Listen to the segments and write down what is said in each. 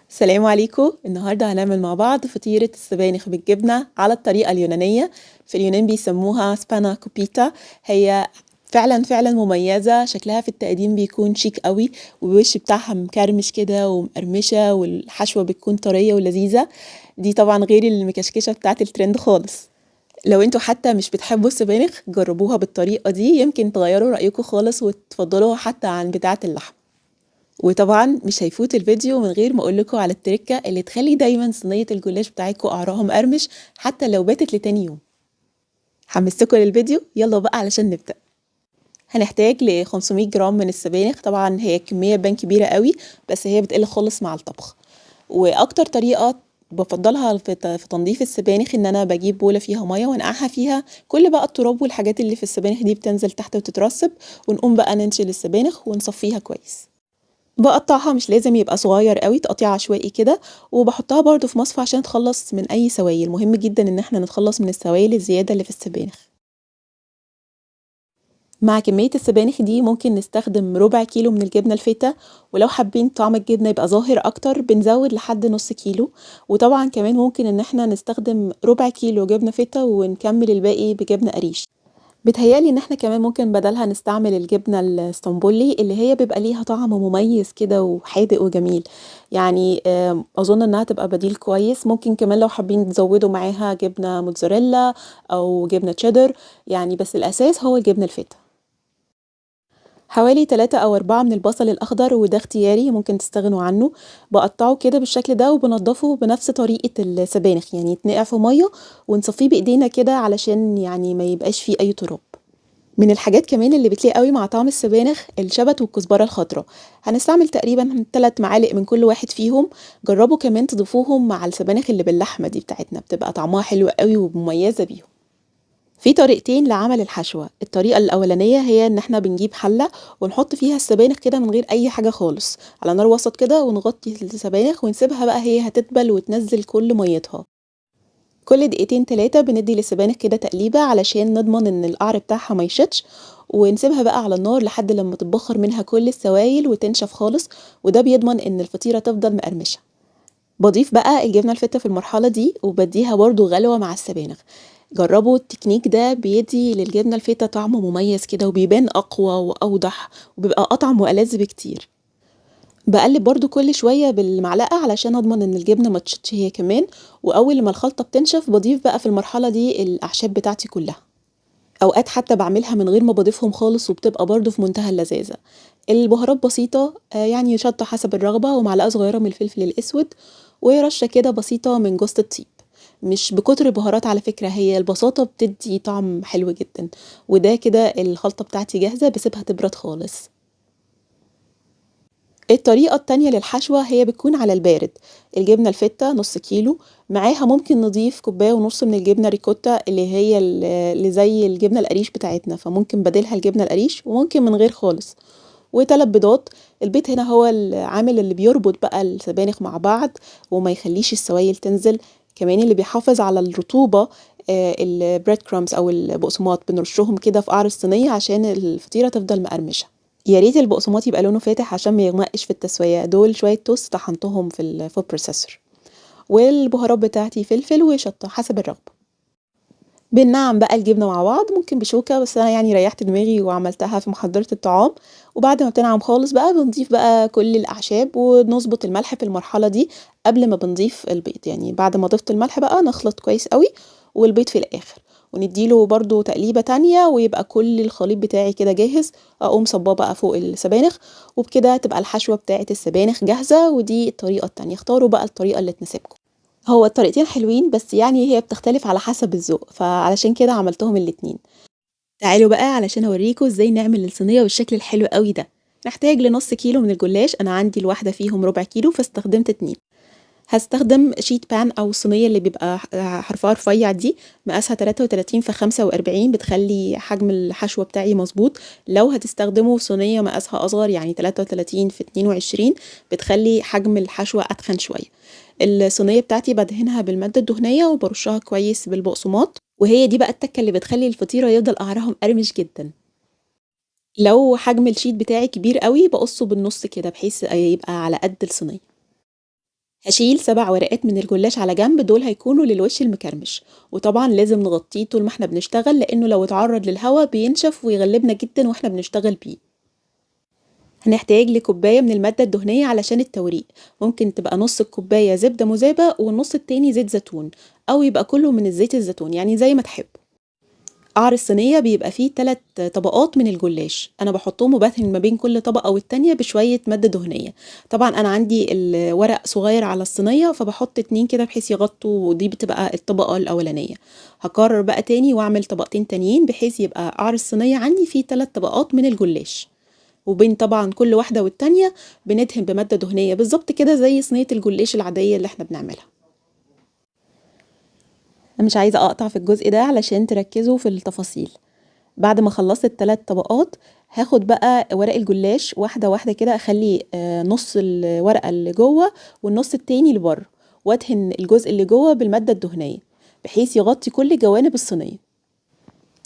السلام عليكم. النهارده هنعمل مع بعض فطيرة السبانخ بالجبنة على الطريقة اليونانية. في اليونان بيسموها سبانا كوبيتا. هي فعلا مميزة، شكلها في التقديم بيكون شيك قوي، والوش بتاعها مكرمش كده ومقرمشة، والحشوة بتكون طرية ولذيذة. دي طبعا غير المكشكشة بتاعت الترند خالص. لو انتوا حتى مش بتحبوا السبانخ جربوها بالطريقة دي، يمكن تغيروا رأيكم خالص وتفضلوها حتى عن بتاعة اللحم. وطبعا مش هيفوت الفيديو من غير ما اقولكوا على التركة اللي تخلي دايما صينية الجلاش بتاعتكوا قعرها مقرمش حتى لو باتت لتاني يوم. حمستكوا للفيديو؟ يلا بقى علشان نبدأ. هنحتاج ل 500 جرام من السبانخ. طبعا هي كمية بان كبيرة قوي، بس هي بتقل خالص مع الطبخ. واكتر طريقة بفضلها في تنظيف السبانخ ان انا بجيب بولة فيها مية وانقعها فيها كل بقى التراب والحاجات اللي في السبانخ دي بتنزل تحت وتترسب، ونقوم بقى ننشل السبانخ ونصفيها كويس. بقطعها، مش لازم يبقى صغير قوي، تقطيع عشوائي كده. وبحطها برضو في مصفى عشان تخلص من اي سوائل. مهم جدا ان احنا نتخلص من السوائل الزيادة اللي في السبانخ. مع كمية السبانخ دي ممكن نستخدم ربع كيلو من الجبنة الفيتا، ولو حابين طعم الجبنة يبقى ظاهر اكتر بنزود لحد نص كيلو. وطبعا كمان ممكن ان احنا نستخدم ربع كيلو جبنة فيتا ونكمل الباقي بجبنة قريش. بيتهيألي ان احنا كمان ممكن بدلها نستعمل الجبنة الاسطنبولي اللي هي بيبقى ليها طعم مميز كده وحادق وجميل. يعني اظن انها تبقى بديل كويس. ممكن كمان لو حابين تزودوا معاها جبنة موتزاريلا او جبنة تشيدر، يعني بس الاساس هو الجبنة الفيتا. حوالي 3 أو 4 من البصل الأخضر، وده اختياري ممكن تستغنوا عنه. بقطعه كده بالشكل ده وبنضفه بنفس طريقة السبانخ، يعني يتنقع في مية ونصفيه بإيدينا كده علشان يعني ما يبقاش فيه أي تراب. من الحاجات كمان اللي بتليق قوي مع طعم السبانخ الشبت والكزبرة الخضراء. هنستعمل تقريبا 3 معالق من كل واحد فيهم. جربوا كمان تضيفوهم مع السبانخ اللي باللحمة دي بتاعتنا، بتبقى طعمها حلو قوي ومميزة بيهم. في طريقتين لعمل الحشوة. الطريقة الأولانية هي إن احنا بنجيب حلة ونحط فيها السبانخ كده من غير أي حاجة خالص على نار وسط كده، ونغطي السبانخ ونسيبها بقى هي هتدبل وتنزل كل ميتها. كل دقيقتين 3 بندي للسبانخ كده تقليبة علشان نضمن إن القعر بتاعها ما يشطش، ونسيبها بقى على النار لحد لما تتبخر منها كل السوائل وتنشف خالص. وده بيضمن إن الفطيرة تفضل مقرمشة. بضيف بقى الجبنة الفيتا في المرحلة دي وبديها برضو غلوة مع السبانخ. جربوا التكنيك ده، بيدي للجبنة الفيتا طعم مميز كده وبيبان أقوى وأوضح، وبيبقى أطعم وألذ بكتير. بقلب برضو كل شوية بالمعلقة علشان أضمن إن الجبنة ما تشطش هي كمان. وأول ما الخلطة بتنشف بضيف بقى في المرحلة دي الأعشاب بتاعتي كلها. أوقات حتى بعملها من غير ما بضيفهم خالص وبتبقى برضو في منتهى اللذاذة. البهارات بسيطة، يعني شطة حسب الرغبة، ومعلقة صغيرة من الفلفل الأسود، ورشة كده بسيطة من جوز الطيب. مش بكتر بهارات على فكرة، هي البساطة بتدي طعم حلو جدا. وده كده الخلطة بتاعتي جاهزة، بسيبها تبرد خالص. الطريقة التانية للحشوة هي بتكون على البارد. الجبنة الفيتا نص كيلو، معاها ممكن نضيف كوباية ونص من الجبنة ريكوتا اللي هي اللي زي الجبنة القريش بتاعتنا، فممكن بديلها الجبنة القريش وممكن من غير خالص. و3 بيضات. البيض هنا هو العامل اللي بيربط بقى السبانخ مع بعض وما يخليش السوائل تنزل. كمان اللي بيحافظ على الرطوبة البريد كرامز أو البقسماط، بنرشهم كده في قعر الصينية عشان الفطيرة تفضل مقرمشة. يا ريت البقسماط يبقى لونه فاتح عشان ما يغمقش في التسوية. دول شوية توست طحنتهم في الفود بروسيسور. والبهارات بتاعتي فلفل وشطة حسب الرغبة. بننعم بقى الجبنة مع بعض، ممكن بشوكة، بس أنا يعني ريحت دماغي وعملتها في محضرة الطعام. وبعد ما بتنعم خالص بقى بنضيف بقى كل الأعشاب ونظبط الملح في المرحلة دي قبل ما بنضيف البيض. يعني بعد ما ضفت الملح بقى نخلط كويس قوي، والبيض في الآخر. ونديله برضو تقليبة تانية ويبقى كل الخليط بتاعي كده جاهز. أقوم صباه بقى فوق السبانخ، وبكده تبقى الحشوة بتاعة السبانخ جاهزة. ودي الطريقة التانية، اختاروا بقى الطريقة اللي تناسبكم. هو الطريقتين حلوين، بس يعني هي بتختلف على حسب الذوق، فعلشان كده عملتهم الاتنين. تعالوا بقى علشان اوريكم ازاي نعمل الصينية بالشكل الحلو قوي ده. نحتاج لنص كيلو من الجلاش. انا عندي الواحدة فيهم ربع كيلو فاستخدمت 2. هستخدم شيت بان او الصينية اللي بيبقى حرفها رفيع دي، مقاسها 33 في 45، بتخلي حجم الحشوة بتاعي مظبوط. لو هتستخدموا صينية مقاسها اصغر يعني 33 في 22، بتخلي حجم الحشوة اتخن شوية. الصينية بتاعتي بدهنها بالمادة الدهنية وبرشها كويس بالبقسماط، وهي دي بقى التكة اللي بتخلي الفطيرة يفضل قعرها مقرمش جدا. لو حجم الشيت بتاعي كبير قوي بقصه بالنص كده بحيث يبقى على قد الصينية. هشيل 7 ورقات من الجلاش على جنب، دول هيكونوا للوش المكرمش، وطبعا لازم نغطيه طول ما احنا بنشتغل لانه لو اتعرض للهواء بينشف ويغلبنا جدا واحنا بنشتغل بيه. هنحتاج لكوباية من المادة الدهنية علشان التوريق، ممكن تبقى نص الكوباية زبدة مذابة والنص التاني زيت زيتون، او يبقى كله من الزيت الزيتون، يعني زي ما تحب. قعر الصينية بيبقى فيه 3 طبقات من الجلاش، أنا باحطهم وبادهن ما بين كل طبقة والتانية بشوية مادة دهنية. طبعًا أنا عندي الورق صغير على الصينية فباحط 2 كده بحيث يغطوا، ودي بتبقى الطبقة الأولانية. هاكرر بقى تاني وأعمل طبقتين تانيين بحيث يبقى قعر الصينية عندي فيه 3 طبقات من الجلاش، وبين طبعًا كل واحدة والتانية بندهن بمادة دهنية بالضبط كده زي صينية الجلاش العادية اللي إحنا بنعملها. أنا مش عايزة أقطع في الجزء ده علشان تركزوا في التفاصيل. بعد ما خلصت ال3 طبقات هاخد بقى ورق الجلاش واحدة واحدة كده، اخلي نص الورقة اللي جوه والنص التاني لبره، وادهن الجزء اللي جوه بالمادة الدهنية بحيث يغطي كل جوانب الصينية.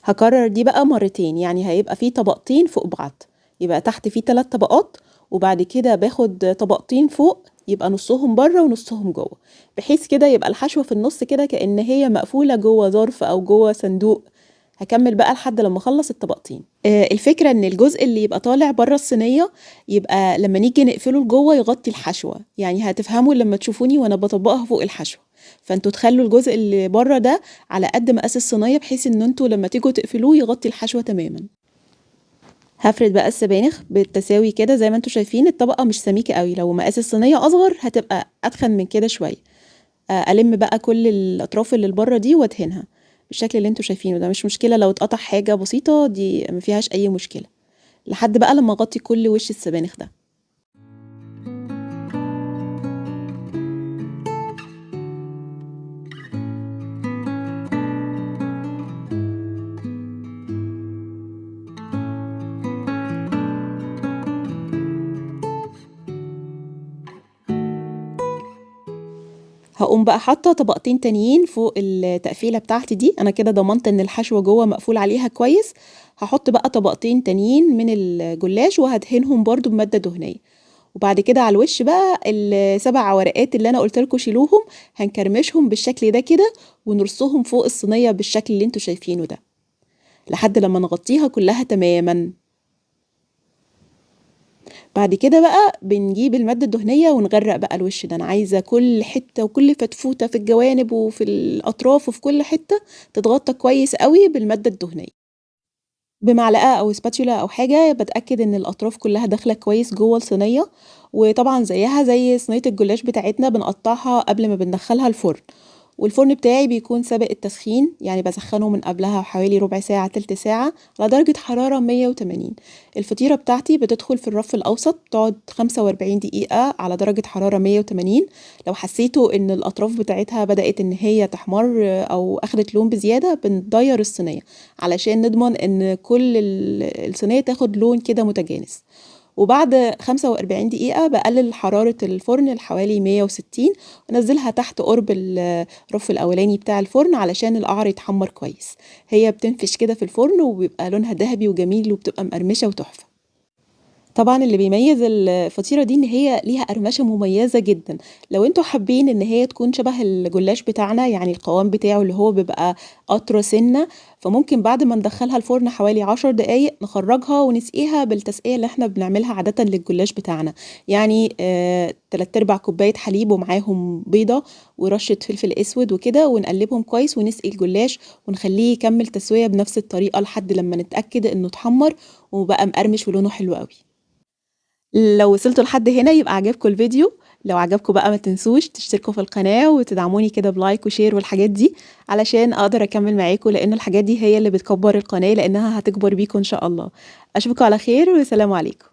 هكرر دي بقى مرتين، يعني هيبقى فيه طبقتين فوق بعض، يبقى تحت فيه 3 طبقات، وبعد كده باخد طبقتين فوق يبقى نصهم بره ونصهم جوه، بحيث كده يبقى الحشوة في النص كده كأن هي مقفولة جوه ظرف او جوه صندوق. هكمل بقى لحد لما اخلص الطبقتين. الفكرة ان الجزء اللي يبقى طالع بره الصينية يبقى لما نيجي نقفله لجوه يغطي الحشوة، يعني هتفهموا لما تشوفوني وانا بطبقها فوق الحشوة. فانتوا تخلوا الجزء اللي بره ده على قد مقاس الصينية بحيث ان انتوا لما تيجوا تقفلوه يغطي الحشوة تماما. هفرد بقى السبانخ بالتساوي كده زي ما انتوا شايفين، الطبقة مش سميكة قوي، لو مقاس الصينية اصغر هتبقى اتخن من كده شوية. الم بقى كل الاطراف اللي بره دي وادهنها بالشكل اللي انتوا شايفينه ده، مش مشكلة لو اتقطع حاجة بسيطة، دي ما فيهاش اي مشكلة، لحد بقى لما اغطي كل وش السبانخ ده. هقوم بقى حاطة طبقتين تانيين فوق التقفيلة بتاعتي دي، انا كده ضمنت ان الحشوة جوه مقفول عليها كويس. هحط بقى طبقتين تانيين من الجلاش وهدهنهم برضو بمادة دهنية، وبعد كده على الوش بقى ال7 ورقات اللي انا قلت لكم شيلوهم هنكرمشهم بالشكل ده كده ونرصهم فوق الصينية بالشكل اللي انتوا شايفينه ده لحد لما نغطيها كلها تماما. بعد كده بقى بنجيب المادة الدهنية ونغرق بقى الوش ده، انا عايزة كل حتة وكل فتفوتة في الجوانب وفي الاطراف وفي كل حتة تتغطى كويس قوي بالمادة الدهنية. بمعلقة او سباتشولا او حاجة بتأكد ان الاطراف كلها داخلة كويس جوه الصينية، وطبعا زيها زي صينية الجلاش بتاعتنا بنقطعها قبل ما بندخلها الفرن، والفرن بتاعي بيكون سابق التسخين، يعني بسخنه من قبلها حوالي ربع ساعة تلت ساعة على درجة حرارة 180. الفطيرة بتاعتي بتدخل في الرف الأوسط تقعد 45 دقيقة على درجة حرارة 180. لو حسيتوا ان الأطراف بتاعتها بدأت ان هي تحمر أو أخدت لون بزيادة بنضير الصينية علشان نضمن ان كل الصينية تاخد لون كده متجانس. وبعد 45 دقيقة بقلل حرارة الفرن لحوالي 160 وانزلها تحت قرب الرف الاولاني بتاع الفرن علشان القعر يتحمر كويس. هي بتنفش كده في الفرن وبيبقى لونها ذهبي وجميل وبتبقى مقرمشة وتحفة. طبعا اللي بيميز الفطيرة دي ان هي ليها قرمشة مميزة جدا. لو انتوا حابين ان هي تكون شبه الجلاش بتاعنا، يعني القوام بتاعه اللي هو بيبقى قطرة سنة، فممكن بعد ما ندخلها الفرن حوالي 10 دقايق نخرجها ونسقيها بالتسقية اللي احنا بنعملها عادة للجلاش بتاعنا، يعني 3/4 كوباية حليب ومعاهم بيضة ورشة فلفل اسود وكده، ونقلبهم كويس ونسقي الجلاش ونخليه يكمل تسوية بنفس الطريقة لحد لما نتأكد انه اتحمر وبقى مقرمش ولونه حلو قوي. لو وصلتوا لحد هنا يبقى عجبكم الفيديو، لو عجبكم بقى ما تنسوش تشتركوا في القناة وتدعموني كده بلايك وشير والحاجات دي علشان اقدر اكمل معاكم، لان الحاجات دي هي اللي بتكبر القناة لانها هتكبر بيكم ان شاء الله. اشوفكم على خير والسلام عليكم.